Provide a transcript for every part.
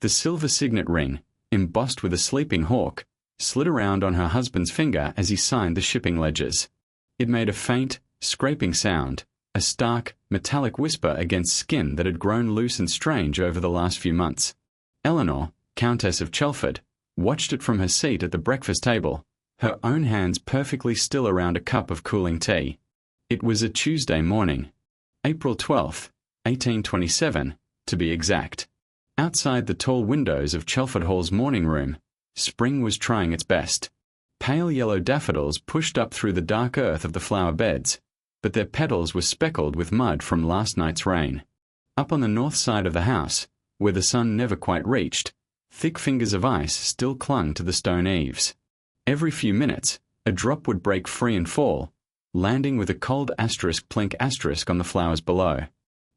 The silver signet ring, embossed with a sleeping hawk, slid around on her husband's finger as he signed the shipping ledgers. It made a faint, scraping sound, a stark, metallic whisper against skin that had grown loose and strange over the last few months. Eleanor, Countess of Chelford, watched it from her seat at the breakfast table, her own hands perfectly still around a cup of cooling tea. It was a Tuesday morning, April 12th, 1827, to be exact. Outside the tall windows of Chelford Hall's morning room, spring was trying its best. Pale yellow daffodils pushed up through the dark earth of the flower beds, but their petals were speckled with mud from last night's rain. Up on the north side of the house, where the sun never quite reached, thick fingers of ice still clung to the stone eaves. Every few minutes, a drop would break free and fall, landing with a cold *plink* on the flowers below.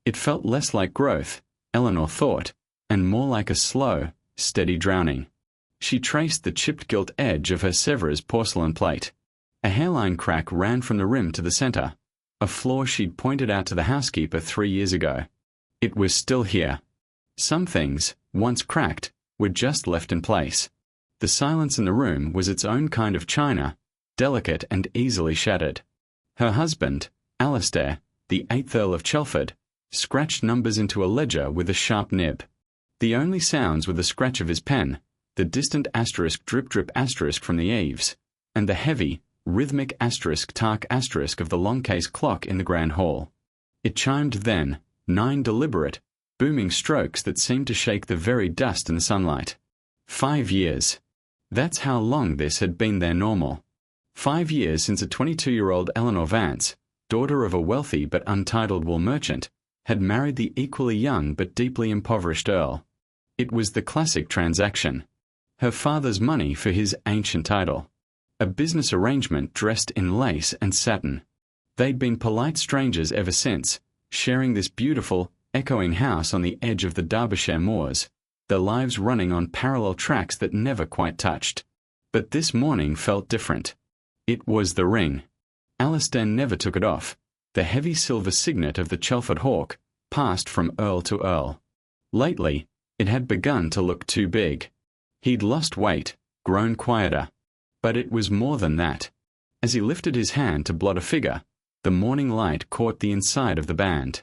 It felt less like growth, Eleanor thought, and more like a slow, steady drowning. She traced the chipped gilt edge of her Sèvres porcelain plate. A hairline crack ran from the rim to the center, a flaw she'd pointed out to the housekeeper 3 years ago. It was still here. Some things, once cracked, were just left in place. The silence in the room was its own kind of china, delicate and easily shattered. Her husband, Alastair, the 8th Earl of Chelford, scratched numbers into a ledger with a sharp nib. The only sounds were the scratch of his pen, the distant drip from the eaves, and the heavy, rhythmic tark of the long case clock in the grand hall. It chimed then, 9 deliberate, booming strokes that seemed to shake the very dust in the sunlight. 5 years. That's how long this had been their normal. 5 years since a 22-year-old Eleanor Vance, daughter of a wealthy but untitled wool merchant, had married the equally young but deeply impoverished Earl. It was the classic transaction. Her father's money for his ancient title. A business arrangement dressed in lace and satin. They'd been polite strangers ever since, sharing this beautiful, echoing house on the edge of the Derbyshire moors, their lives running on parallel tracks that never quite touched. But this morning felt different. It was the ring. Alastair never took it off. The heavy silver signet of the Chelford hawk passed from Earl to Earl. Lately, it had begun to look too big. He'd lost weight, grown quieter. But it was more than that. As he lifted his hand to blot a figure, the morning light caught the inside of the band.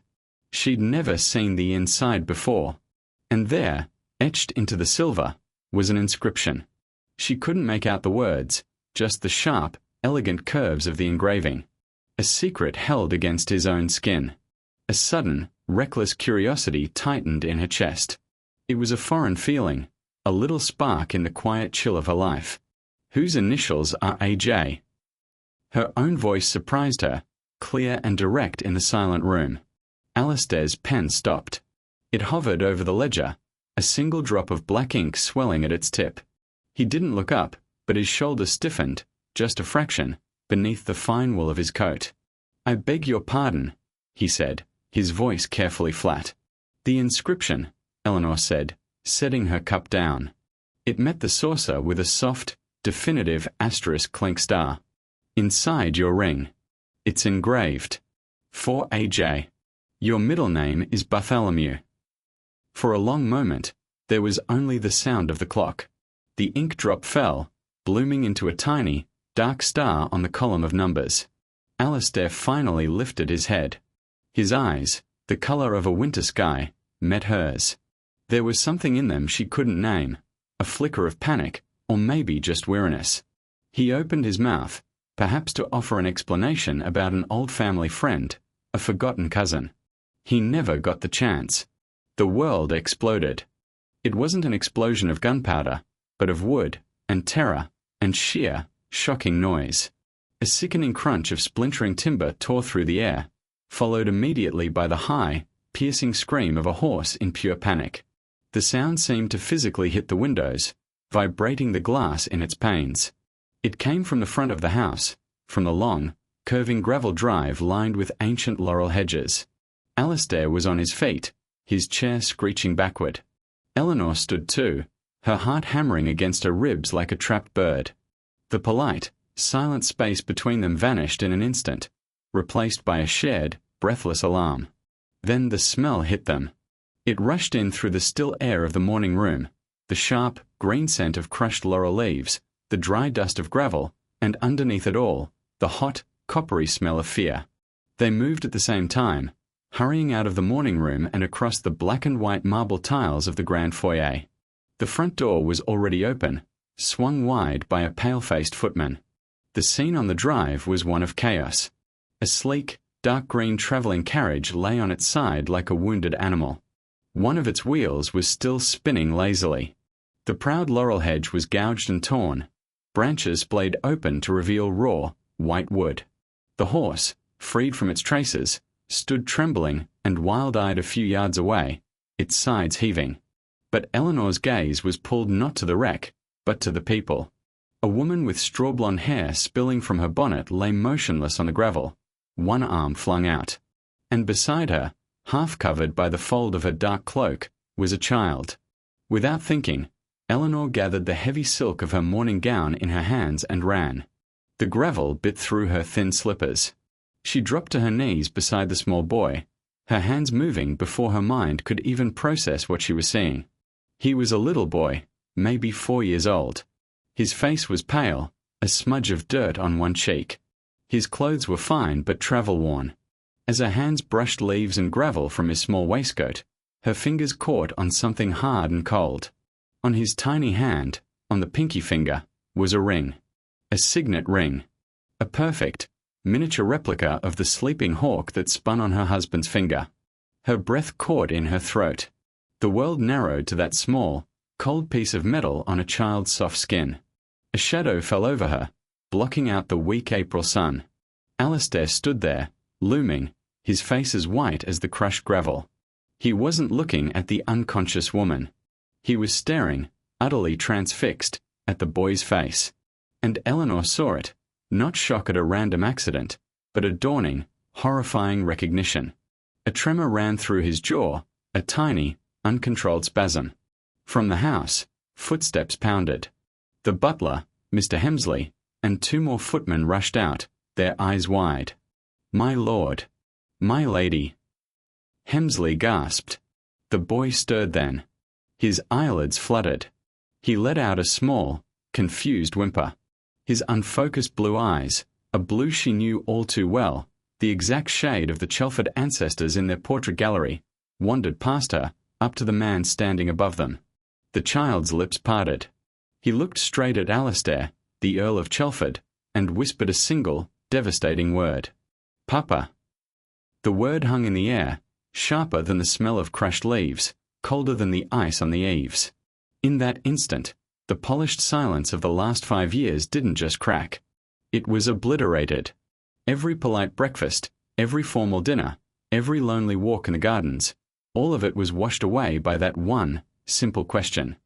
She'd never seen the inside before. And there, etched into the silver, was an inscription. She couldn't make out the words, just the sharp, elegant curves of the engraving. A secret held against his own skin. A sudden, reckless curiosity tightened in her chest. It was a foreign feeling, a little spark in the quiet chill of her life. Whose initials are A.J.? Her own voice surprised her, clear and direct in the silent room. Alastair's pen stopped. It hovered over the ledger, a single drop of black ink swelling at its tip. He didn't look up, but his shoulders stiffened, just a fraction, beneath the fine wool of his coat. "I beg your pardon," he said, his voice carefully flat. "The inscription," Eleanor said, setting her cup down. It met the saucer with a soft, definitive *clink star. "Inside your ring. It's engraved. For A.J. Your middle name is Bartholomew." For a long moment, there was only the sound of the clock. The ink drop fell, blooming into a tiny, dark star on the column of numbers. Alastair finally lifted his head. His eyes, the color of a winter sky, met hers. There was something in them she couldn't name, a flicker of panic, or maybe just weariness. He opened his mouth, perhaps to offer an explanation about an old family friend, a forgotten cousin. He never got the chance. The world exploded. It wasn't an explosion of gunpowder, but of wood, and terror, and sheer, shocking noise. A sickening crunch of splintering timber tore through the air, followed immediately by the high, piercing scream of a horse in pure panic. The sound seemed to physically hit the windows, vibrating the glass in its panes. It came from the front of the house, from the long, curving gravel drive lined with ancient laurel hedges. Alastair was on his feet, his chair screeching backward. Eleanor stood too, her heart hammering against her ribs like a trapped bird. The polite, silent space between them vanished in an instant, replaced by a shared, breathless alarm. Then the smell hit them. It rushed in through the still air of the morning room, the sharp, green scent of crushed laurel leaves, the dry dust of gravel, and underneath it all, the hot, coppery smell of fear. They moved at the same time, hurrying out of the morning room and across the black and white marble tiles of the grand foyer. The front door was already open, swung wide by a pale-faced footman. The scene on the drive was one of chaos. A sleek, dark green travelling carriage lay on its side like a wounded animal. One of its wheels was still spinning lazily. The proud laurel hedge was gouged and torn, branches splayed open to reveal raw, white wood. The horse, freed from its traces, stood trembling and wild-eyed a few yards away, its sides heaving. But Eleanor's gaze was pulled not to the wreck, but to the people. A woman with straw-blonde hair spilling from her bonnet lay motionless on the gravel, one arm flung out. And beside her, half covered by the fold of her dark cloak, was a child. Without thinking, Eleanor gathered the heavy silk of her morning gown in her hands and ran. The gravel bit through her thin slippers. She dropped to her knees beside the small boy, her hands moving before her mind could even process what she was seeing. He was a little boy, maybe 4 years old. His face was pale, a smudge of dirt on one cheek. His clothes were fine but travel-worn. As her hands brushed leaves and gravel from his small waistcoat, her fingers caught on something hard and cold. On his tiny hand, on the pinky finger, was a ring. A signet ring. A perfect, miniature replica of the sleeping hawk that spun on her husband's finger. Her breath caught in her throat. The world narrowed to that small, cold piece of metal on a child's soft skin. A shadow fell over her, blocking out the weak April sun. Alistair stood there, looming, his face as white as the crushed gravel. He wasn't looking at the unconscious woman. He was staring, utterly transfixed, at the boy's face. And Eleanor saw it, not shock at a random accident, but a dawning, horrifying recognition. A tremor ran through his jaw, a tiny, uncontrolled spasm. From the house, footsteps pounded. The butler, Mr. Hemsley, and 2 more footmen rushed out, their eyes wide. "My lord. My lady." Hemsley gasped. The boy stirred then. His eyelids fluttered. He let out a small, confused whimper. His unfocused blue eyes, a blue she knew all too well, the exact shade of the Chelford ancestors in their portrait gallery, wandered past her, up to the man standing above them. The child's lips parted. He looked straight at Alistair, the Earl of Chelford, and whispered a single, devastating word. "Papa." The word hung in the air, sharper than the smell of crushed leaves, colder than the ice on the eaves. In that instant, the polished silence of the last 5 years didn't just crack. It was obliterated. Every polite breakfast, every formal dinner, every lonely walk in the gardens, all of it was washed away by that one, simple question.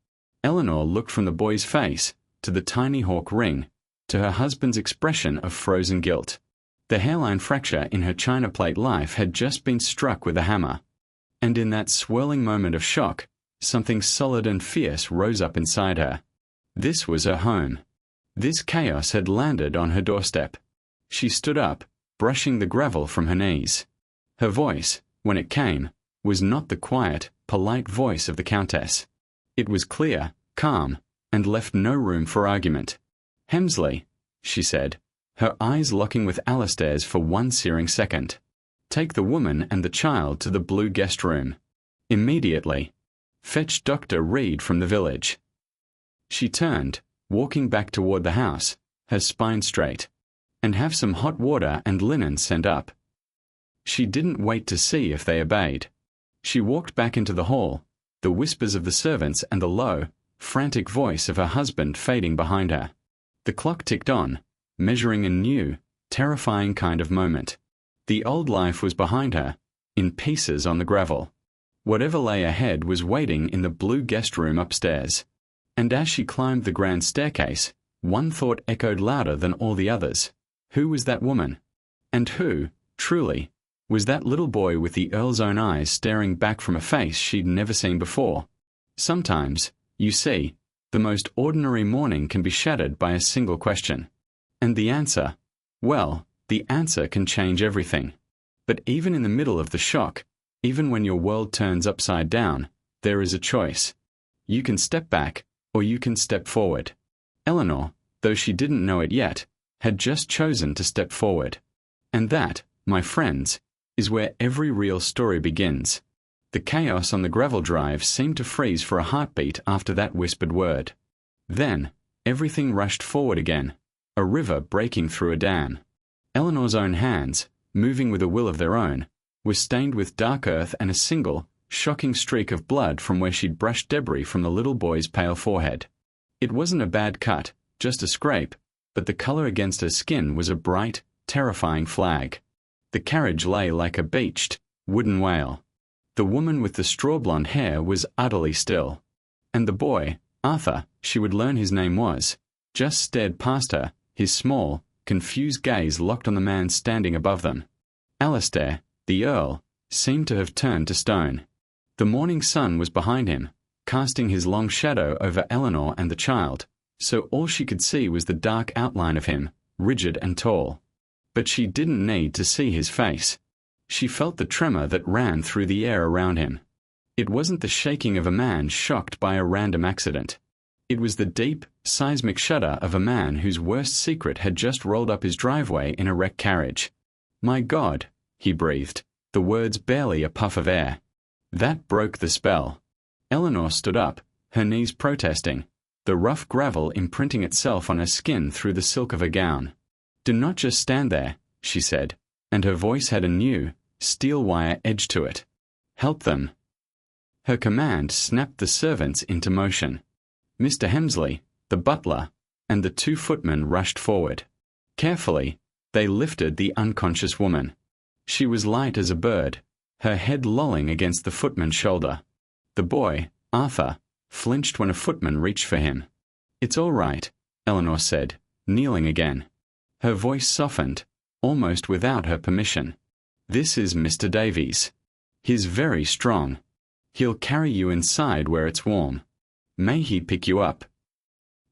Eleanor looked from the boy's face, to the tiny hawk ring, to her husband's expression of frozen guilt. The hairline fracture in her china plate life had just been struck with a hammer. And in that swirling moment of shock, something solid and fierce rose up inside her. This was her home. This chaos had landed on her doorstep. She stood up, brushing the gravel from her knees. Her voice, when it came, was not the quiet, polite voice of the Countess. It was clear, calm, and left no room for argument. "Hemsley," she said, her eyes locking with Alistair's for one searing second. "Take the woman and the child to the blue guest room. Immediately. Fetch Dr. Reed from the village." She turned, walking back toward the house, her spine straight. "And have some hot water and linen sent up." She didn't wait to see if they obeyed. She walked back into the hall, the whispers of the servants and the low, frantic voice of her husband fading behind her. The clock ticked on, measuring a new, terrifying kind of moment. The old life was behind her, in pieces on the gravel. Whatever lay ahead was waiting in the blue guest room upstairs. And as she climbed the grand staircase, one thought echoed louder than all the others. Who was that woman? And who, truly, was that little boy with the Earl's own eyes staring back from a face she'd never seen before? Sometimes, you see, the most ordinary morning can be shattered by a single question. And the answer, well, the answer can change everything. But even in the middle of the shock, Even when your world turns upside down, there is a choice. You can step back, or you can step forward. Eleanor, though she didn't know it yet, had just chosen to step forward. And that, my friends, is where every real story begins. The chaos on the gravel drive seemed to freeze for a heartbeat after that whispered word. Then, everything rushed forward again, a river breaking through a dam. Eleanor's own hands, moving with a will of their own, were stained with dark earth and a single, shocking streak of blood from where she'd brushed debris from the little boy's pale forehead. It wasn't a bad cut, just a scrape, but the color against her skin was a bright, terrifying flag. The carriage lay like a beached, wooden whale. The woman with the straw-blonde hair was utterly still. And the boy, Arthur, she would learn his name was, just stared past her, his small, confused gaze locked on the man standing above them. Alistair, the Earl, seemed to have turned to stone. The morning sun was behind him, casting his long shadow over Eleanor and the child, so all she could see was the dark outline of him, rigid and tall. But she didn't need to see his face. She felt the tremor that ran through the air around him. It wasn't the shaking of a man shocked by a random accident. It was the deep, seismic shudder of a man whose worst secret had just rolled up his driveway in a wrecked carriage. "My God," he breathed, the words barely a puff of air. That broke the spell. Eleanor stood up, her knees protesting, the rough gravel imprinting itself on her skin through the silk of her gown. "Do not just stand there," she said, and her voice had a new, steel wire edge to it. "Help them." Her command snapped the servants into motion. Mr. Hemsley, the butler, and the 2 footmen rushed forward. Carefully, they lifted the unconscious woman. She was light as a bird, her head lolling against the footman's shoulder. The boy, Arthur, flinched when a footman reached for him. "It's all right," Eleanor said, kneeling again. Her voice softened, almost without her permission. "This is Mr. Davies. He's very strong. He'll carry you inside where it's warm. May he pick you up?"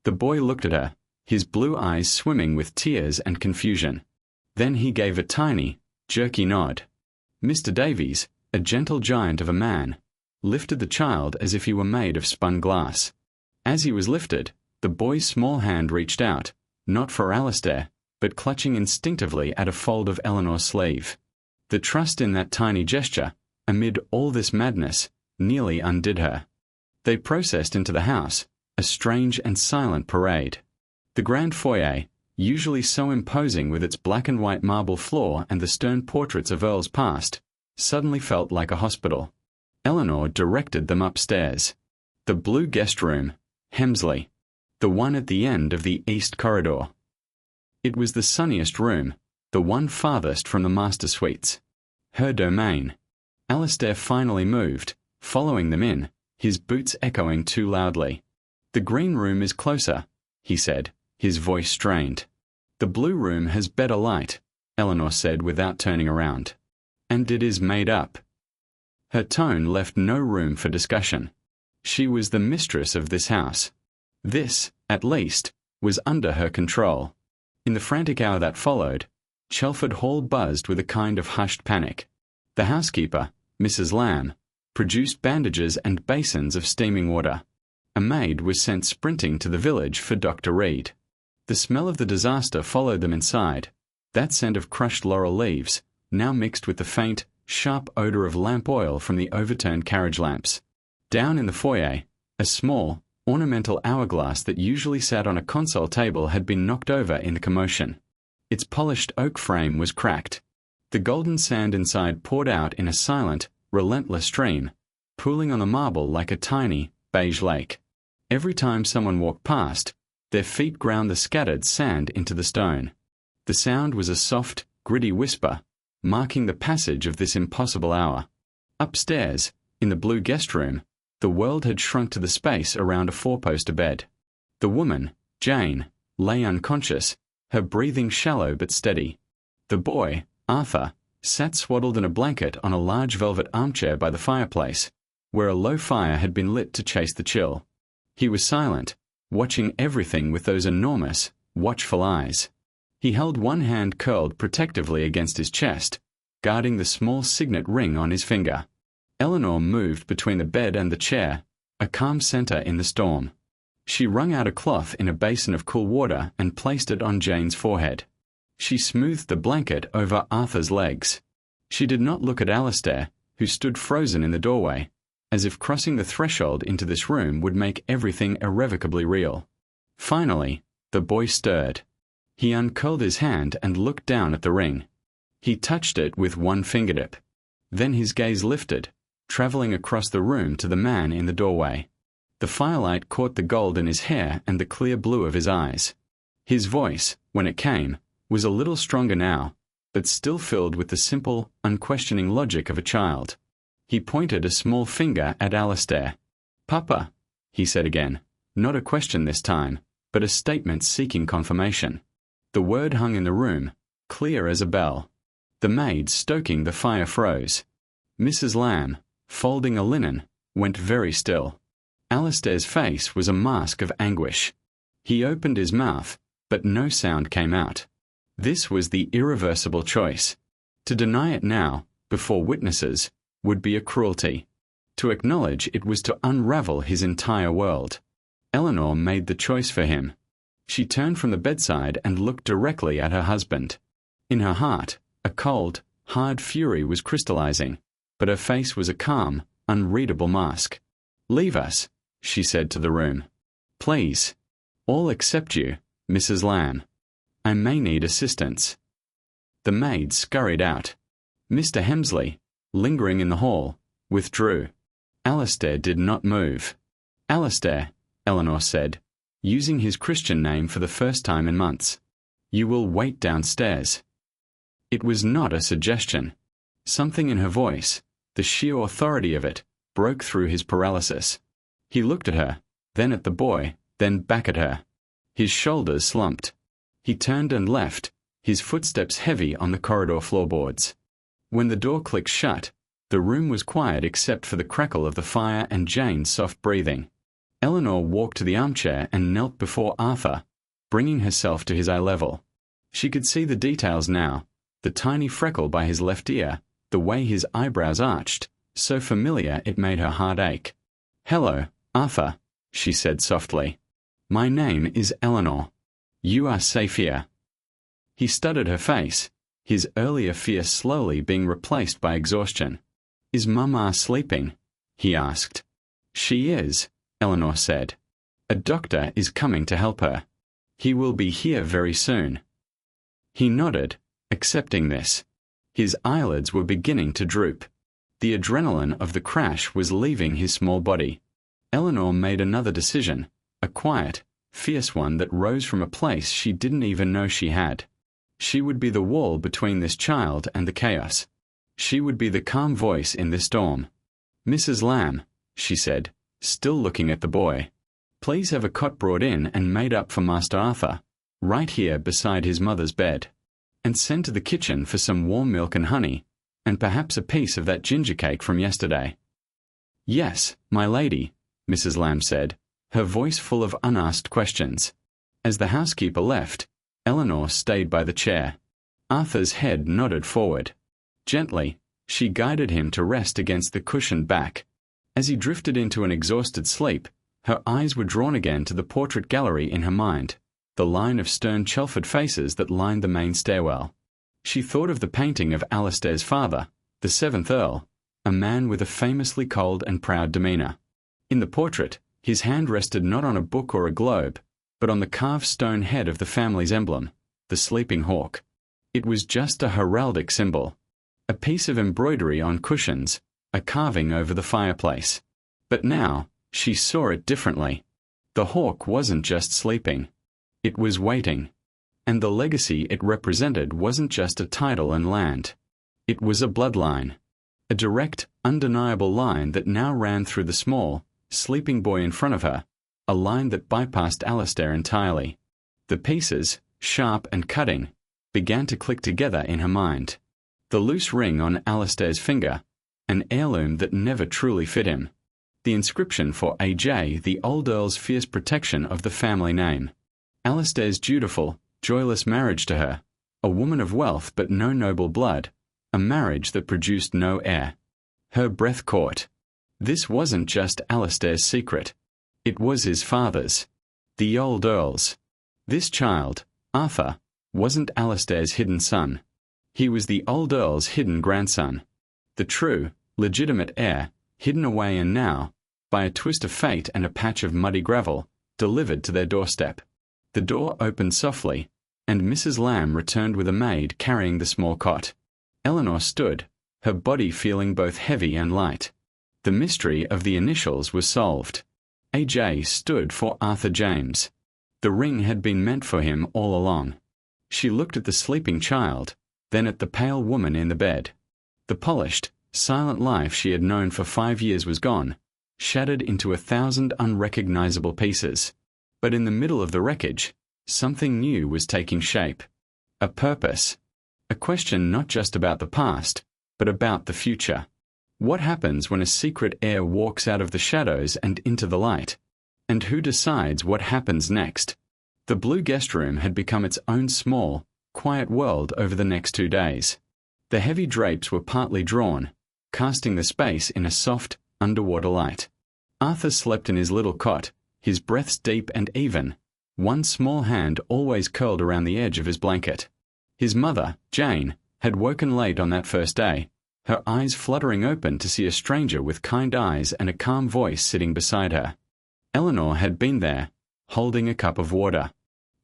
The boy looked at her, his blue eyes swimming with tears and confusion. Then he gave a tiny, jerky nod. Mr. Davies, a gentle giant of a man, lifted the child as if he were made of spun glass. As he was lifted, the boy's small hand reached out, not for Alistair, but clutching instinctively at a fold of Eleanor's sleeve. The trust in that tiny gesture, amid all this madness, nearly undid her. They processed into the house, a strange and silent parade. The grand foyer, usually so imposing with its black and white marble floor and the stern portraits of Earl's past, suddenly felt like a hospital. Eleanor directed them upstairs. The blue guest room, Hemsley, the one at the end of the east corridor. It was the sunniest room, the one farthest from the master suites. Her domain. Alistair finally moved, following them in, his boots echoing too loudly. "The green room is closer," he said, his voice strained. "The blue room has better light," Eleanor said without turning around. "And it is made up." Her tone left no room for discussion. She was the mistress of this house. This, at least, was under her control. In the frantic hour that followed, Chelford Hall buzzed with a kind of hushed panic. The housekeeper, Mrs. Lamb, produced bandages and basins of steaming water. A maid was sent sprinting to the village for Dr. Reed. The smell of the disaster followed them inside, that scent of crushed laurel leaves, now mixed with the faint, sharp odor of lamp oil from the overturned carriage lamps. Down in the foyer, a small, ornamental hourglass that usually sat on a console table had been knocked over in the commotion. Its polished oak frame was cracked. The golden sand inside poured out in a silent, relentless stream, pooling on the marble like a tiny, beige lake. Every time someone walked past, their feet ground the scattered sand into the stone. The sound was a soft, gritty whisper, marking the passage of this impossible hour. Upstairs, in the blue guest room, the world had shrunk to the space around a four-poster bed. The woman, Jane, lay unconscious, her breathing shallow but steady. The boy, Arthur, sat swaddled in a blanket on a large velvet armchair by the fireplace, where a low fire had been lit to chase the chill. He was silent, watching everything with those enormous, watchful eyes. He held one hand curled protectively against his chest, guarding the small signet ring on his finger. Eleanor moved between the bed and the chair, a calm center in the storm. She wrung out a cloth in a basin of cool water and placed it on Jane's forehead. She smoothed the blanket over Arthur's legs. She did not look at Alistair, who stood frozen in the doorway, as if crossing the threshold into this room would make everything irrevocably real. Finally, the boy stirred. He uncurled his hand and looked down at the ring. He touched it with one fingertip. Then his gaze lifted, traveling across the room to the man in the doorway. The firelight caught the gold in his hair and the clear blue of his eyes. His voice, when it came, was a little stronger now, but still filled with the simple, unquestioning logic of a child. He pointed a small finger at Alistair. "Papa," he said again, not a question this time, but a statement seeking confirmation. The word hung in the room, clear as a bell. The maid stoking the fire froze. Mrs. Lamb, folding a linen, went very still. Alistair's face was a mask of anguish. He opened his mouth, but no sound came out. This was the irreversible choice. To deny it now, before witnesses, would be a cruelty. To acknowledge it was to unravel his entire world. Eleanor made the choice for him. She turned from the bedside and looked directly at her husband. In her heart, a cold, hard fury was crystallizing, but her face was a calm, unreadable mask. "Leave us," she said to the room. "Please. All except you, Mrs. Lamb. I may need assistance." The maid scurried out. Mr. Hemsley, lingering in the hall, withdrew. Alistair did not move. "Alistair," Eleanor said, using his Christian name for the first time in months, "you will wait downstairs." It was not a suggestion. Something in her voice, the sheer authority of it, broke through his paralysis. He looked at her, then at the boy, then back at her. His shoulders slumped. He turned and left, his footsteps heavy on the corridor floorboards. When the door clicked shut, the room was quiet except for the crackle of the fire and Jane's soft breathing. Eleanor walked to the armchair and knelt before Arthur, bringing herself to his eye level. She could see the details now, the tiny freckle by his left ear, the way his eyebrows arched, so familiar it made her heart ache. "Hello, Arthur," she said softly. "My name is Eleanor. You are safe here." He studied her face, his earlier fear slowly being replaced by exhaustion. "Is Mama sleeping?" he asked. "She is," Eleanor said. "A doctor is coming to help her. He will be here very soon." He nodded, accepting this. His eyelids were beginning to droop. The adrenaline of the crash was leaving his small body. Eleanor made another decision, a quiet, fierce one that rose from a place she didn't even know she had. She would be the wall between this child and the chaos. She would be the calm voice in this storm. "Mrs. Lamb," she said, still looking at the boy, "please have a cot brought in and made up for Master Arthur, right here beside his mother's bed. And send to the kitchen for some warm milk and honey, and perhaps a piece of that ginger cake from yesterday." "Yes, my lady," Mrs. Lamb said, her voice full of unasked questions. As the housekeeper left, Eleanor stayed by the chair. Arthur's head nodded forward. Gently, she guided him to rest against the cushioned back. As he drifted into an exhausted sleep, her eyes were drawn again to the portrait gallery in her mind, the line of stern Chelford faces that lined the main stairwell. She thought of the painting of Alistair's father, the 7th Earl, a man with a famously cold and proud demeanour. In the portrait, his hand rested not on a book or a globe, but on the carved stone head of the family's emblem, the sleeping hawk. It was just a heraldic symbol, a piece of embroidery on cushions, a carving over the fireplace. But now, she saw it differently. The hawk wasn't just sleeping. It was waiting. And the legacy it represented wasn't just a title and land. It was a bloodline. A direct, undeniable line that now ran through the small, sleeping boy in front of her, a line that bypassed Alistair entirely. The pieces, sharp and cutting, began to click together in her mind. The loose ring on Alistair's finger, an heirloom that never truly fit him. The inscription for A.J., the old Earl's fierce protection of the family name. Alistair's dutiful, joyless marriage to her, a woman of wealth but no noble blood, a marriage that produced no heir. Her breath caught. This wasn't just Alistair's secret. It was his father's. The old Earl's. This child, Arthur, wasn't Alistair's hidden son. He was the old Earl's hidden grandson. The true, legitimate heir, hidden away and now, by a twist of fate and a patch of muddy gravel, delivered to their doorstep. The door opened softly, and Mrs. Lamb returned with a maid carrying the small cot. Eleanor stood, her body feeling both heavy and light. The mystery of the initials was solved. AJ stood for Arthur James. The ring had been meant for him all along. She looked at the sleeping child, then at the pale woman in the bed. The polished, silent life she had known for 5 years was gone, shattered into 1,000 unrecognizable pieces. But in the middle of the wreckage, something new was taking shape. A purpose. A question not just about the past, but about the future. What happens when a secret heir walks out of the shadows and into the light? And who decides what happens next? The blue guest room had become its own small, quiet world over the next 2 days. The heavy drapes were partly drawn, casting the space in a soft, underwater light. Arthur slept in his little cot, his breaths deep and even, one small hand always curled around the edge of his blanket. His mother, Jane, had woken late on that first day, her eyes fluttering open to see a stranger with kind eyes and a calm voice sitting beside her. Eleanor had been there, holding a cup of water.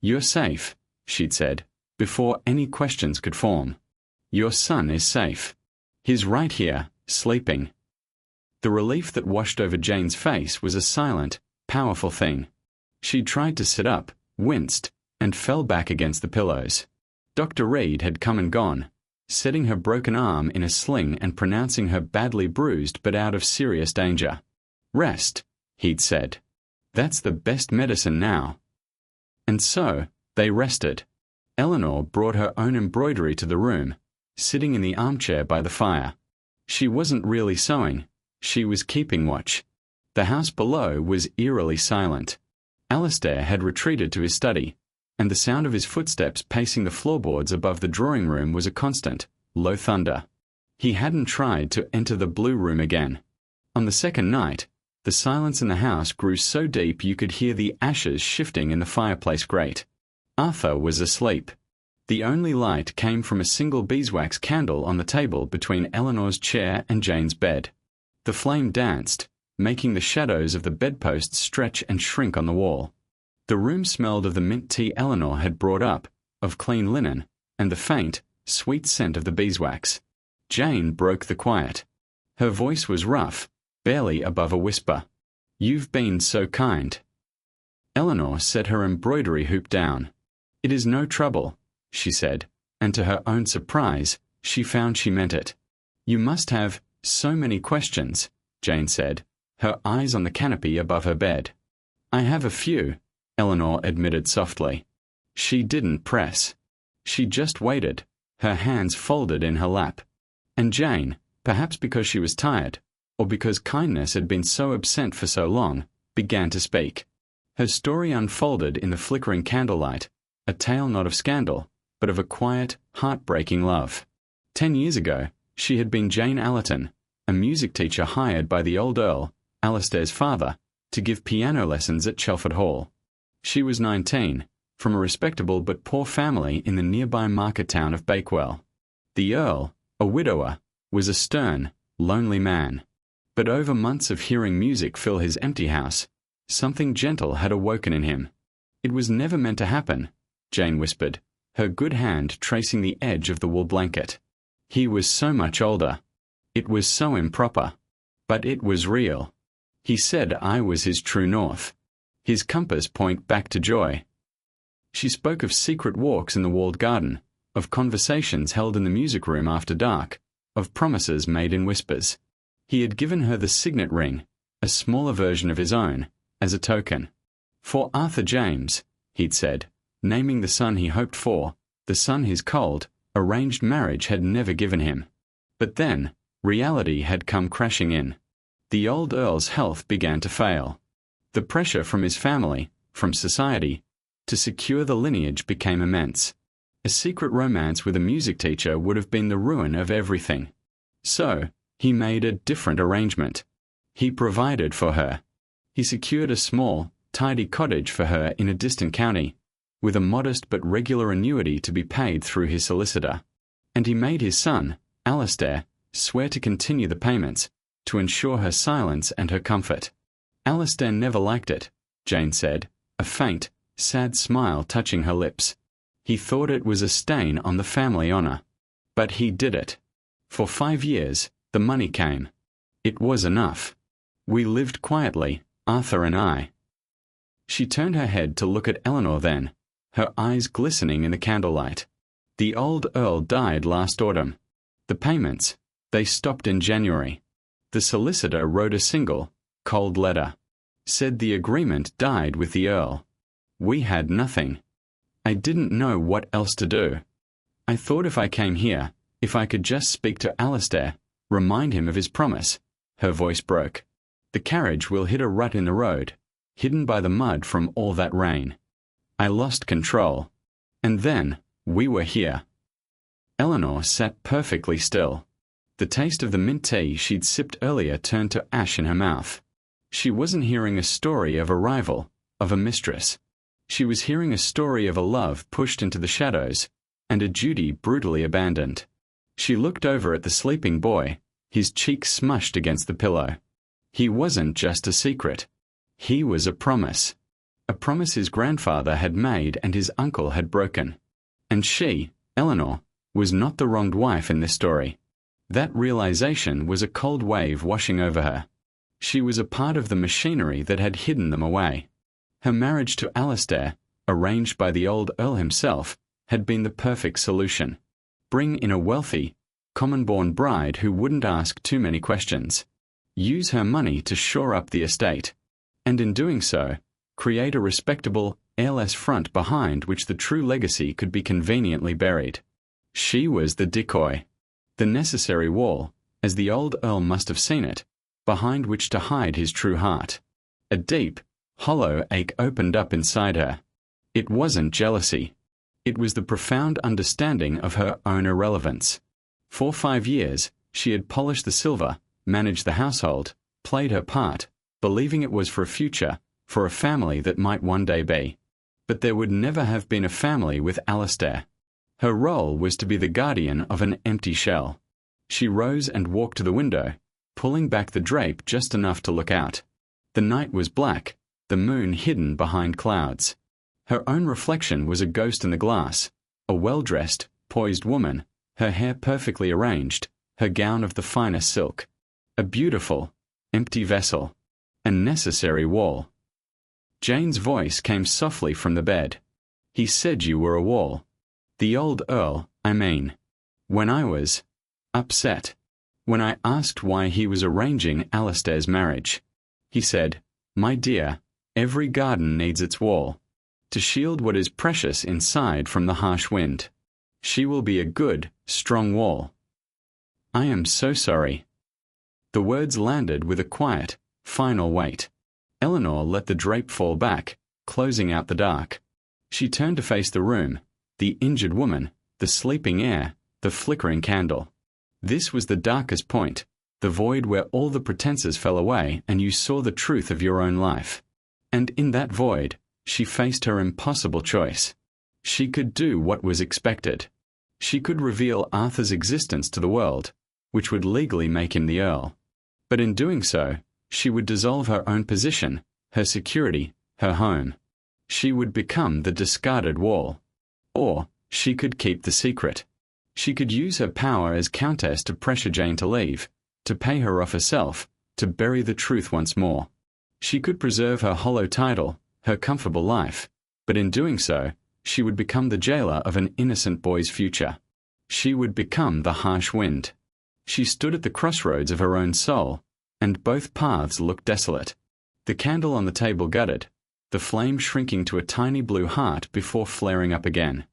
"You're safe," she'd said, before any questions could form. "Your son is safe. He's right here, sleeping." The relief that washed over Jane's face was a silent, powerful thing. She tried to sit up, winced, and fell back against the pillows. Dr. Reed had come and gone, setting her broken arm in a sling and pronouncing her badly bruised but out of serious danger. "Rest," he'd said. "That's the best medicine now." And so, they rested. Eleanor brought her own embroidery to the room, sitting in the armchair by the fire. She wasn't really sewing, she was keeping watch. The house below was eerily silent. Alistair had retreated to his study, and the sound of his footsteps pacing the floorboards above the drawing room was a constant, low thunder. He hadn't tried to enter the blue room again. On the second night, the silence in the house grew so deep you could hear the ashes shifting in the fireplace grate. Arthur was asleep. The only light came from a single beeswax candle on the table between Eleanor's chair and Jane's bed. The flame danced, making the shadows of the bedposts stretch and shrink on the wall. The room smelled of the mint tea Eleanor had brought up, of clean linen, and the faint, sweet scent of the beeswax. Jane broke the quiet. Her voice was rough, barely above a whisper. "You've been so kind." Eleanor set her embroidery hoop down. "It is no trouble," she said, and to her own surprise, she found she meant it. "You must have so many questions," Jane said, her eyes on the canopy above her bed. "I have a few," Eleanor admitted softly. She didn't press. She just waited, her hands folded in her lap. And Jane, perhaps because she was tired, or because kindness had been so absent for so long, began to speak. Her story unfolded in the flickering candlelight, a tale not of scandal, but of a quiet, heartbreaking love. 10 years ago, she had been Jane Allerton, a music teacher hired by the old Earl, Alistair's father, to give piano lessons at Chelford Hall. She was 19, from a respectable but poor family in the nearby market town of Bakewell. The Earl, a widower, was a stern, lonely man. But over months of hearing music fill his empty house, something gentle had awoken in him. "It was never meant to happen," Jane whispered, her good hand tracing the edge of the wool blanket. "He was so much older. It was so improper. But it was real. He said I was his true north, his compass point back to joy." She spoke of secret walks in the walled garden, of conversations held in the music room after dark, of promises made in whispers. He had given her the signet ring, a smaller version of his own, as a token. "For Arthur James," he'd said, naming the son he hoped for, the son his cold, arranged marriage had never given him. But then, reality had come crashing in. The old Earl's health began to fail. The pressure from his family, from society, to secure the lineage became immense. A secret romance with a music teacher would have been the ruin of everything. So, He made a different arrangement. He provided for her. He secured a small, tidy cottage for her in a distant county, with a modest but regular annuity to be paid through his solicitor. And he made his son, Alistair, swear to continue the payments, to ensure her silence and her comfort. Alistair never liked it, Jane said, a faint, sad smile touching her lips. He thought it was a stain on the family honour. But he did it. For 5 years, the money came. It was enough. We lived quietly, Arthur and I. She turned her head to look at Eleanor then, her eyes glistening in the candlelight. The old Earl died last autumn. The payments, they stopped in January. The solicitor wrote a single, cold letter. Said the agreement died with the Earl. We had nothing. I didn't know what else to do. I thought if I came here, if I could just speak to Alistair, remind him of his promise. Her voice broke. The carriage will hit a rut in the road, hidden by the mud from all that rain. I lost control. And then, we were here. Eleanor sat perfectly still. The taste of the mint tea she'd sipped earlier turned to ash in her mouth. She wasn't hearing a story of a rival, of a mistress. She was hearing a story of a love pushed into the shadows, and a duty brutally abandoned. She looked over at the sleeping boy, his cheek smushed against the pillow. He wasn't just a secret. He was a promise. A promise his grandfather had made and his uncle had broken. And she, Eleanor, was not the wronged wife in this story. That realization was a cold wave washing over her. She was a part of the machinery that had hidden them away. Her marriage to Alistair, arranged by the old Earl himself, had been the perfect solution. Bring in a wealthy, common-born bride who wouldn't ask too many questions. Use her money to shore up the estate. And in doing so, create a respectable, heirless front behind which the true legacy could be conveniently buried. She was the decoy. The necessary wall, as the old Earl must have seen it, behind which to hide his true heart. A deep, hollow ache opened up inside her. It wasn't jealousy. It was the profound understanding of her own irrelevance. For 5 years, she had polished the silver, managed the household, played her part, believing it was for a future, for a family that might one day be. But there would never have been a family with Alistair. Her role was to be the guardian of an empty shell. She rose and walked to the window, pulling back the drape just enough to look out. The night was black, the moon hidden behind clouds. Her own reflection was a ghost in the glass, a well-dressed, poised woman, her hair perfectly arranged, her gown of the finest silk. A beautiful, empty vessel. A necessary wall. Jane's voice came softly from the bed. He said you were a wall. The old Earl, I mean. When I was upset. When I asked why he was arranging Alistair's marriage. He said, my dear, every garden needs its wall. To shield what is precious inside from the harsh wind. She will be a good, strong wall. I am so sorry. The words landed with a quiet, final weight. Eleanor let the drape fall back, closing out the dark. She turned to face the room, the injured woman, the sleeping air, the flickering candle. This was the darkest point, the void where all the pretenses fell away and you saw the truth of your own life. And in that void, she faced her impossible choice. She could do what was expected. She could reveal Arthur's existence to the world, which would legally make him the Earl. But in doing so, she would dissolve her own position, her security, her home. She would become the discarded wall. Or she could keep the secret. She could use her power as Countess to pressure Jane to leave, to pay her off herself, to bury the truth once more. She could preserve her hollow title, her comfortable life, but in doing so, she would become the jailer of an innocent boy's future. She would become the harsh wind. She stood at the crossroads of her own soul, and both paths looked desolate. The candle on the table guttered, the flame shrinking to a tiny blue heart before flaring up again.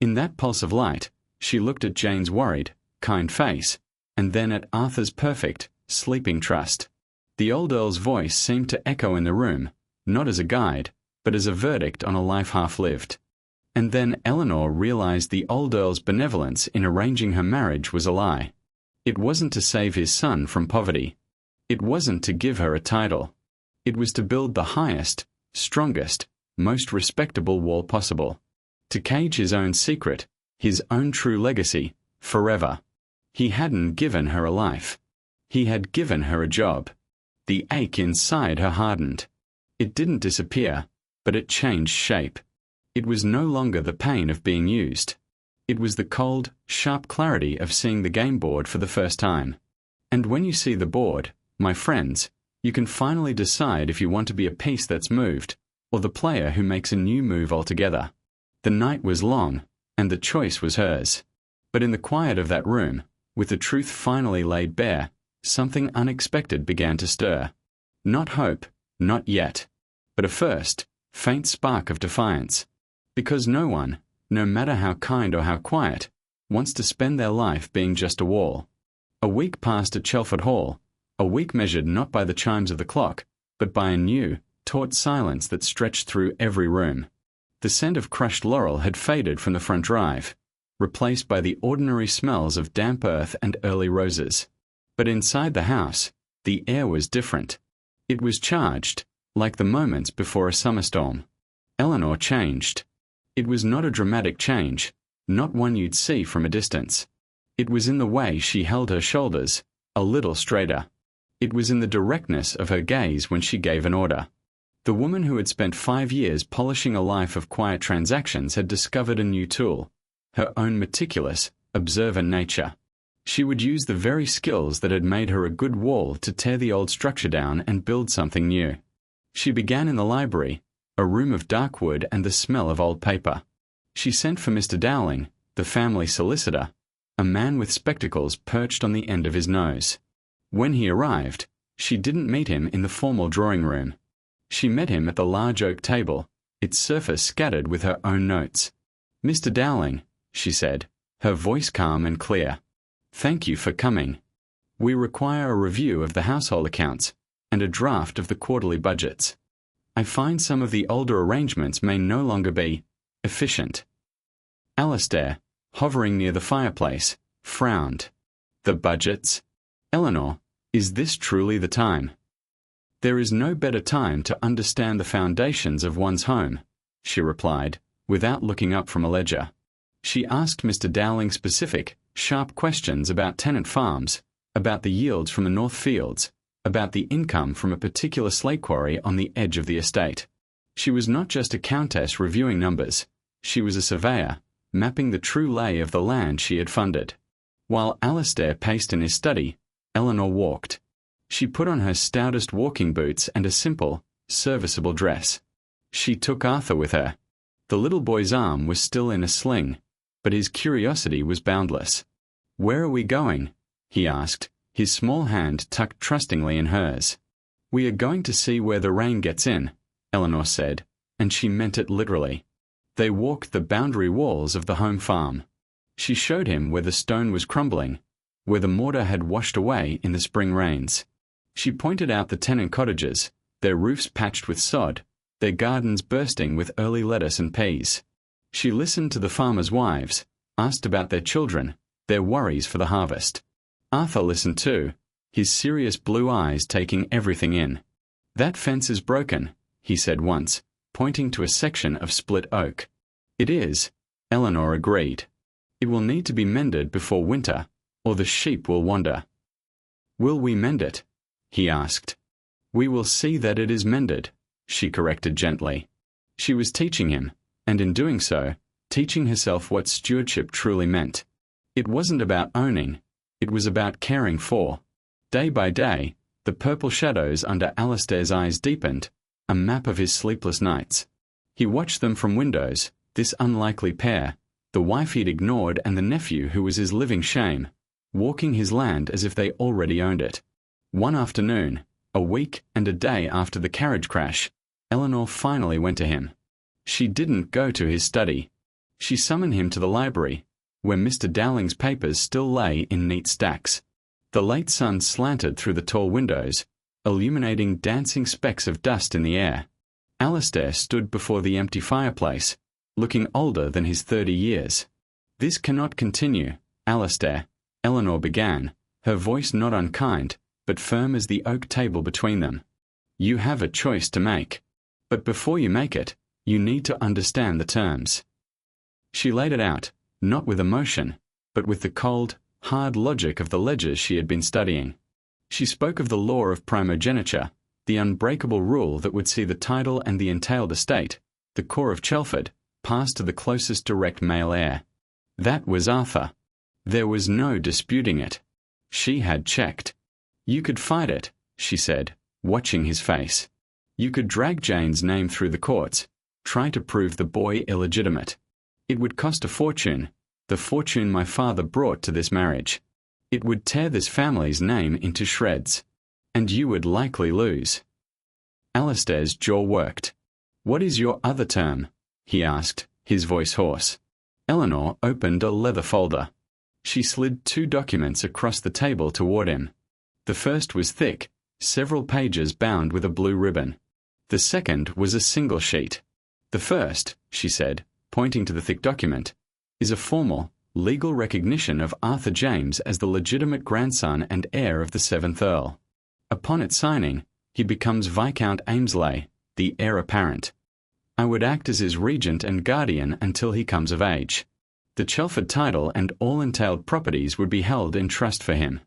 In that pulse of light, she looked at Jane's worried, kind face, and then at Arthur's perfect, sleeping trust. The old Earl's voice seemed to echo in the room, not as a guide, but as a verdict on a life half-lived. And then Eleanor realized the old Earl's benevolence in arranging her marriage was a lie. It wasn't to save his son from poverty. It wasn't to give her a title. It was to build the highest, strongest, most respectable wall possible. To cage his own secret, his own true legacy, forever. He hadn't given her a life. He had given her a job. The ache inside her hardened. It didn't disappear, but it changed shape. It was no longer the pain of being used. It was the cold, sharp clarity of seeing the game board for the first time. And when you see the board, my friends, you can finally decide if you want to be a piece that's moved, or the player who makes a new move altogether. The night was long, and the choice was hers. But in the quiet of that room, with the truth finally laid bare, something unexpected began to stir. Not hope, not yet, but a first, faint spark of defiance. Because no one, no matter how kind or how quiet, wants to spend their life being just a wall. A week passed at Chelford Hall, a week measured not by the chimes of the clock, but by a new, taut silence that stretched through every room. The scent of crushed laurel had faded from the front drive, replaced by the ordinary smells of damp earth and early roses. But inside the house, the air was different. It was charged, like the moments before a summer storm. Eleanor changed. It was not a dramatic change, not one you'd see from a distance. It was in the way she held her shoulders, a little straighter. It was in the directness of her gaze when she gave an order. The woman who had spent 5 years polishing a life of quiet transactions had discovered a new tool, her own meticulous, observant nature. She would use the very skills that had made her a good wall to tear the old structure down and build something new. She began in the library, a room of dark wood and the smell of old paper. She sent for Mr. Dowling, the family solicitor, a man with spectacles perched on the end of his nose. When he arrived, she didn't meet him in the formal drawing room. She met him at the large oak table, its surface scattered with her own notes. "Mr. Dowling," she said, her voice calm and clear. "Thank you for coming. We require a review of the household accounts and a draft of the quarterly budgets. I find some of the older arrangements may no longer be efficient." Alastair, hovering near the fireplace, frowned. "The budgets? Eleanor, is this truly the time?" "There is no better time to understand the foundations of one's home," she replied, without looking up from a ledger. She asked Mr. Dowling specific, sharp questions about tenant farms, about the yields from the North Fields, about the income from a particular slate quarry on the edge of the estate. She was not just a countess reviewing numbers, she was a surveyor, mapping the true lay of the land she had funded. While Alastair paced in his study, Eleanor walked. She put on her stoutest walking boots and a simple, serviceable dress. She took Arthur with her. The little boy's arm was still in a sling, but his curiosity was boundless. "Where are we going?" he asked, his small hand tucked trustingly in hers. "We are going to see where the rain gets in," Eleanor said, and she meant it literally. They walked the boundary walls of the home farm. She showed him where the stone was crumbling, where the mortar had washed away in the spring rains. She pointed out the tenant cottages, their roofs patched with sod, their gardens bursting with early lettuce and peas. She listened to the farmers' wives, asked about their children, their worries for the harvest. Arthur listened too, his serious blue eyes taking everything in. "That fence is broken," he said once, pointing to a section of split oak. "It is," Eleanor agreed. "It will need to be mended before winter, or the sheep will wander." "Will we mend it?" he asked. "We will see that it is mended," she corrected gently. She was teaching him, and in doing so, teaching herself what stewardship truly meant. It wasn't about owning, it was about caring for. Day by day, the purple shadows under Alastair's eyes deepened, a map of his sleepless nights. He watched them from windows, this unlikely pair, the wife he'd ignored and the nephew who was his living shame, walking his land as if they already owned it. One afternoon, a week and a day after the carriage crash, Eleanor finally went to him. She didn't go to his study. She summoned him to the library, where Mr. Dowling's papers still lay in neat stacks. The late sun slanted through the tall windows, illuminating dancing specks of dust in the air. Alastair stood before the empty fireplace, looking older than his 30 years. "This cannot continue, Alastair," Eleanor began, her voice not unkind, but firm as the oak table between them. "You have a choice to make. But before you make it, you need to understand the terms." She laid it out, not with emotion, but with the cold, hard logic of the ledgers she had been studying. She spoke of the law of primogeniture, the unbreakable rule that would see the title and the entailed estate, the core of Chelford, pass to the closest direct male heir. That was Arthur. There was no disputing it. She had checked. "You could fight it," she said, watching his face. "You could drag Jane's name through the courts, try to prove the boy illegitimate. It would cost a fortune, the fortune my father brought to this marriage. It would tear this family's name into shreds. And you would likely lose." Alistair's jaw worked. "What is your other term?" he asked, his voice hoarse. Eleanor opened a leather folder. She slid 2 documents across the table toward him. The first was thick, several pages bound with a blue ribbon. The second was a single sheet. "The first," she said, pointing to the thick document, "is a formal, legal recognition of Arthur James as the legitimate grandson and heir of the 7th Earl. Upon its signing, he becomes Viscount Amesley, the heir apparent. I would act as his regent and guardian until he comes of age. The Chelford title and all entailed properties would be held in trust for him."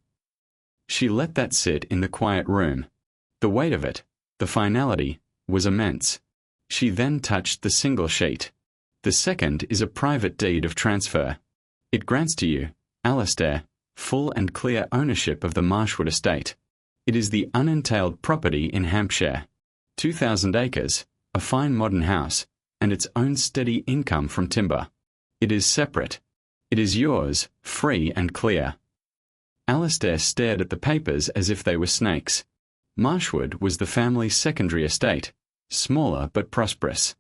She let that sit in the quiet room. The weight of it, the finality, was immense. She then touched the single sheet. "The second is a private deed of transfer. It grants to you, Alistair, full and clear ownership of the Marshwood estate. It is the unentailed property in Hampshire. 2,000 acres, a fine modern house, and its own steady income from timber. It is separate. It is yours, free and clear." Alistair stared at the papers as if they were snakes. Marshwood was the family's secondary estate, smaller but prosperous.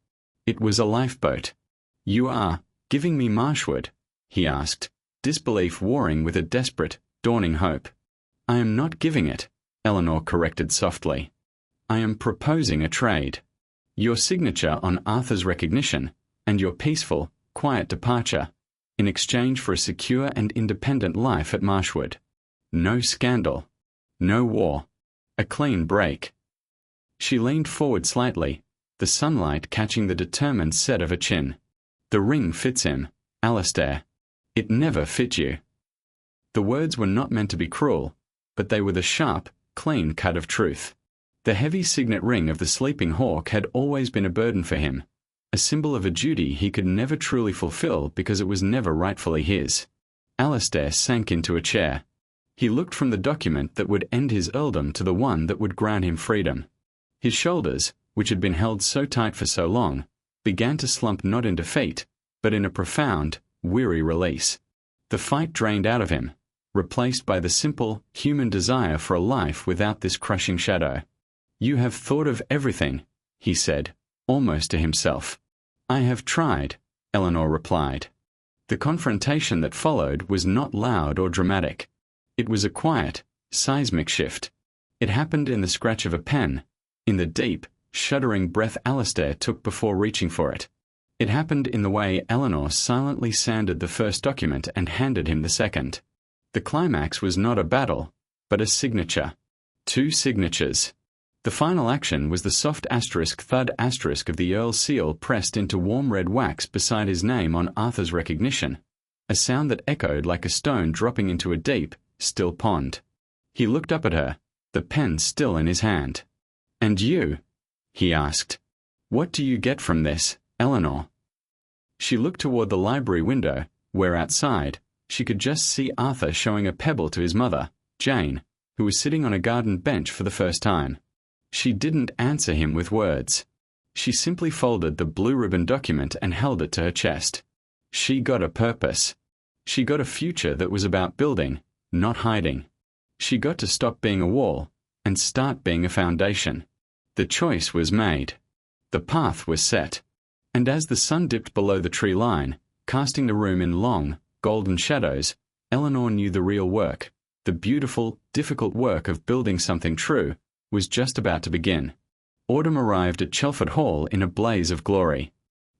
It was a lifeboat. "You are giving me Marshwood?" he asked, disbelief warring with a desperate, dawning hope. "I am not giving it," Eleanor corrected softly. "I am proposing a trade. Your signature on Arthur's recognition, and your peaceful, quiet departure, in exchange for a secure and independent life at Marshwood. No scandal. No war. A clean break." She leaned forward slightly, the sunlight catching the determined set of her chin. "The ring fits him, Alistair. It never fit you." The words were not meant to be cruel, but they were the sharp, clean cut of truth. The heavy signet ring of the Sleeping Hawk had always been a burden for him, a symbol of a duty he could never truly fulfill because it was never rightfully his. Alistair sank into a chair. He looked from the document that would end his earldom to the one that would grant him freedom. His shoulders, which had been held so tight for so long, began to slump not in defeat, but in a profound, weary release. The fight drained out of him, replaced by the simple, human desire for a life without this crushing shadow. "You have thought of everything," he said, almost to himself. "I have tried," Eleanor replied. The confrontation that followed was not loud or dramatic. It was a quiet, seismic shift. It happened in the scratch of a pen, in the deep, shuddering breath Alistair took before reaching for it. It happened in the way Eleanor silently sanded the first document and handed him the second. The climax was not a battle, but a signature. 2 signatures. The final action was the soft asterisk thud asterisk of the Earl's seal pressed into warm red wax beside his name on Arthur's recognition, a sound that echoed like a stone dropping into a deep, still pond. He looked up at her, the pen still in his hand. "And you?" he asked. "What do you get from this, Eleanor?" She looked toward the library window, where outside, she could just see Arthur showing a pebble to his mother, Jane, who was sitting on a garden bench for the first time. She didn't answer him with words. She simply folded the blue ribbon document and held it to her chest. She got a purpose. She got a future that was about building, not hiding. She got to stop being a wall and start being a foundation. The choice was made. The path was set. And as the sun dipped below the tree line, casting the room in long, golden shadows, Eleanor knew the real work, the beautiful, difficult work of building something true, was just about to begin. Autumn arrived at Chelford Hall in a blaze of glory.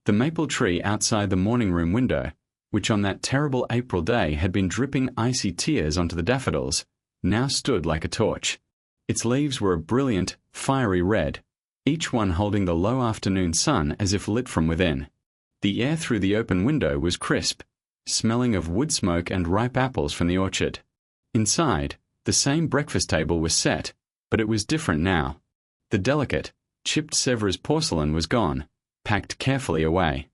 The maple tree outside the morning room window, which on that terrible April day had been dripping icy tears onto the daffodils, now stood like a torch. Its leaves were a brilliant, fiery red, each one holding the low afternoon sun as if lit from within. The air through the open window was crisp, smelling of wood smoke and ripe apples from the orchard. Inside, the same breakfast table was set, but it was different now. The delicate, chipped Sèvres porcelain was gone, packed carefully away.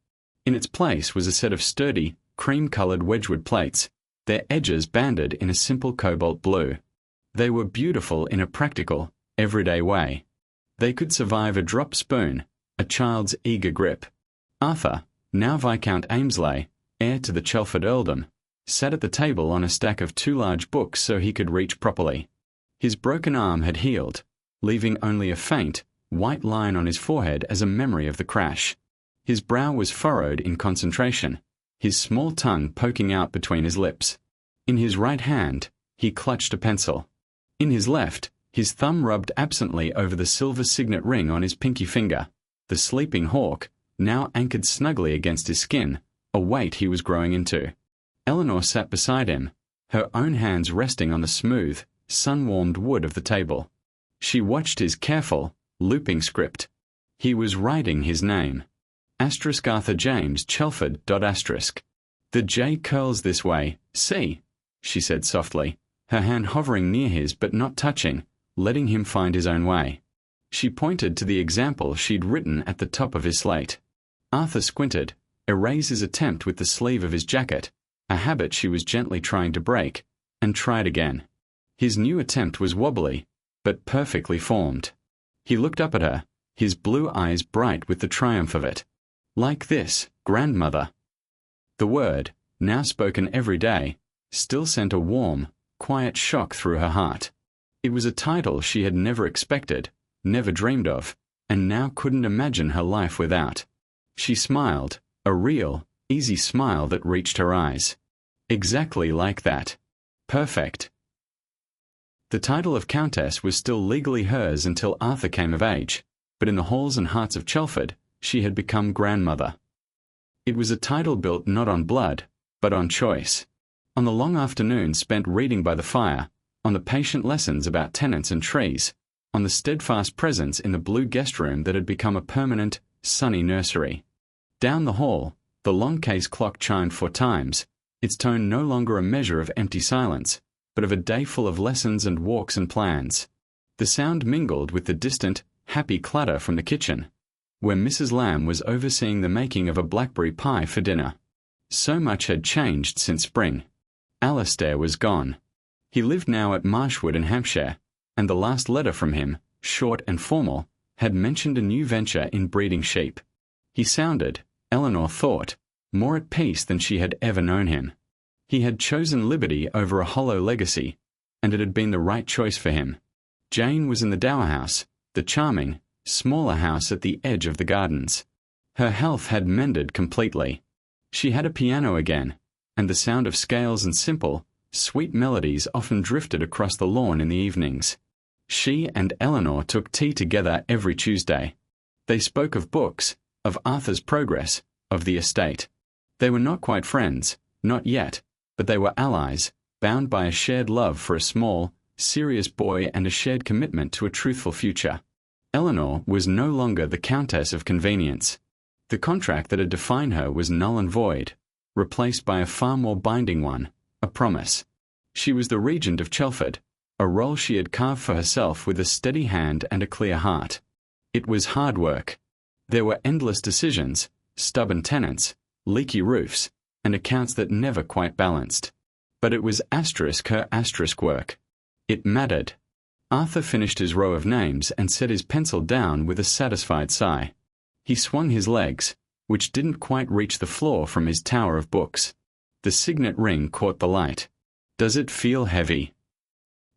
In its place was a set of sturdy, cream-colored Wedgwood plates, their edges banded in a simple cobalt blue. They were beautiful in a practical, everyday way. They could survive a drop spoon, a child's eager grip. Arthur, now Viscount Amesley, heir to the Chelford earldom, sat at the table on a stack of 2 large books so he could reach properly. His broken arm had healed, leaving only a faint, white line on his forehead as a memory of the crash. His brow was furrowed in concentration, his small tongue poking out between his lips. In his right hand, he clutched a pencil. In his left, his thumb rubbed absently over the silver signet ring on his pinky finger. The sleeping hawk, now anchored snugly against his skin, a weight he was growing into. Eleanor sat beside him, her own hands resting on the smooth, sun-warmed wood of the table. She watched his careful, looping script. He was writing his name. Arthur James Chelford. The J curls this way, see, she said softly, her hand hovering near his but not touching, letting him find his own way. She pointed to the example she'd written at the top of his slate. Arthur squinted, erased his attempt with the sleeve of his jacket, a habit she was gently trying to break, and tried again. His new attempt was wobbly, but perfectly formed. He looked up at her, his blue eyes bright with the triumph of it. Like this, grandmother. The word, now spoken every day, still sent a warm, quiet shock through her heart. It was a title she had never expected, never dreamed of, and now couldn't imagine her life without. She smiled, a real, easy smile that reached her eyes. Exactly like that. Perfect. The title of Countess was still legally hers until Arthur came of age, but in the halls and hearts of Chelford, she had become grandmother. It was a title built not on blood, but on choice. On the long afternoons spent reading by the fire, on the patient lessons about tenants and trees, on the steadfast presence in the blue guest room that had become a permanent, sunny nursery. Down the hall, the long case clock chimed 4 times, its tone no longer a measure of empty silence, but of a day full of lessons and walks and plans. The sound mingled with the distant, happy clatter from the kitchen, where Mrs. Lamb was overseeing the making of a blackberry pie for dinner. So much had changed since spring. Alastair was gone. He lived now at Marshwood in Hampshire, and the last letter from him, short and formal, had mentioned a new venture in breeding sheep. He sounded, Eleanor thought, more at peace than she had ever known him. He had chosen liberty over a hollow legacy, and it had been the right choice for him. Jane was in the dower house, the charming, smaller house at the edge of the gardens. Her health had mended completely. She had a piano again, and the sound of scales and simple, sweet melodies often drifted across the lawn in the evenings. She and Eleanor took tea together every Tuesday. They spoke of books, of Arthur's progress, of the estate. They were not quite friends, not yet, but they were allies, bound by a shared love for a small, serious boy and a shared commitment to a truthful future. Eleanor was no longer the Countess of Convenience. The contract that had defined her was null and void, replaced by a far more binding one, a promise. She was the regent of Chelford, a role she had carved for herself with a steady hand and a clear heart. It was hard work. There were endless decisions, stubborn tenants, leaky roofs, and accounts that never quite balanced. But it was her work. It mattered. Arthur finished his row of names and set his pencil down with a satisfied sigh. He swung his legs, which didn't quite reach the floor from his tower of books. The signet ring caught the light. "Does it feel heavy?"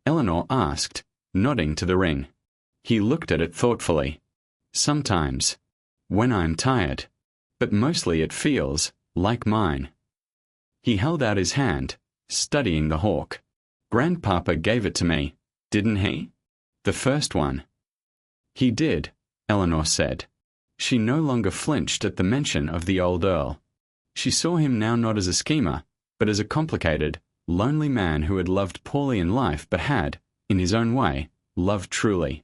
Eleanor asked, nodding to the ring. He looked at it thoughtfully. "Sometimes. When I'm tired. But mostly it feels like mine." He held out his hand, studying the hawk. "Grandpapa gave it to me, didn't he? The first one." "He did," Eleanor said. She no longer flinched at the mention of the old Earl. She saw him now not as a schemer, but as a complicated, lonely man who had loved poorly in life but had, in his own way, loved truly.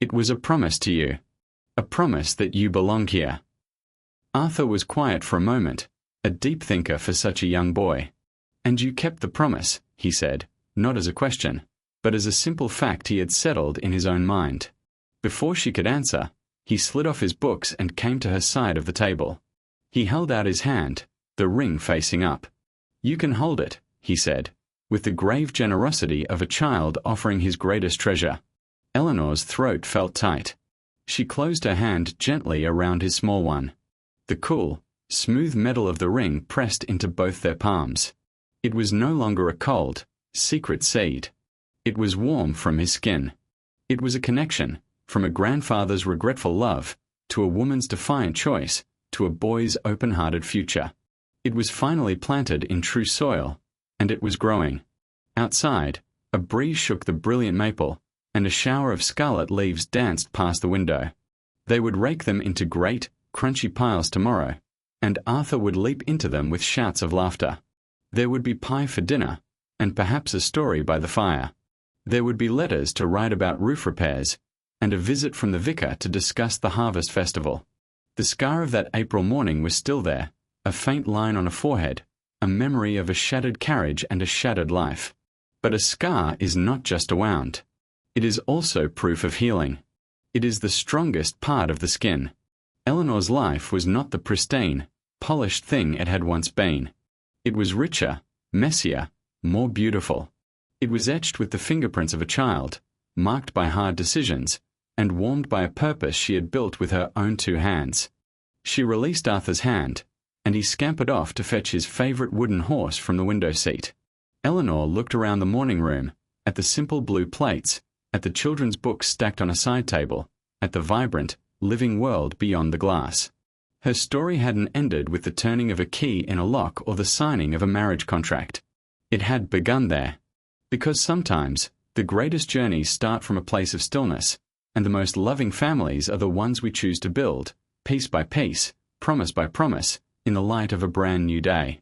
It was a promise to you. A promise that you belong here. Arthur was quiet for a moment, a deep thinker for such a young boy. And you kept the promise, he said, not as a question, but as a simple fact he had settled in his own mind. Before she could answer, he slid off his books and came to her side of the table. He held out his hand, the ring facing up. You can hold it, he said, with the grave generosity of a child offering his greatest treasure. Eleanor's throat felt tight. She closed her hand gently around his small one. The cool, smooth metal of the ring pressed into both their palms. It was no longer a cold, secret seed. It was warm from his skin. It was a connection, from a grandfather's regretful love, to a woman's defiant choice, to a boy's open-hearted future. It was finally planted in true soil, and it was growing. Outside, a breeze shook the brilliant maple, and a shower of scarlet leaves danced past the window. They would rake them into great, crunchy piles tomorrow, and Arthur would leap into them with shouts of laughter. There would be pie for dinner, and perhaps a story by the fire. There would be letters to write about roof repairs, and a visit from the vicar to discuss the harvest festival. The scar of that April morning was still there, a faint line on a forehead, a memory of a shattered carriage and a shattered life. But a scar is not just a wound. It is also proof of healing. It is the strongest part of the skin. Eleanor's life was not the pristine, polished thing it had once been. It was richer, messier, more beautiful. It was etched with the fingerprints of a child, marked by hard decisions, and warmed by a purpose she had built with her own two hands. She released Arthur's hand, and he scampered off to fetch his favorite wooden horse from the window seat. Eleanor looked around the morning room, at the simple blue plates, at the children's books stacked on a side table, at the vibrant, living world beyond the glass. Her story hadn't ended with the turning of a key in a lock or the signing of a marriage contract. It had begun there. Because sometimes, the greatest journeys start from a place of stillness, and the most loving families are the ones we choose to build, piece by piece, promise by promise, in the light of a brand new day.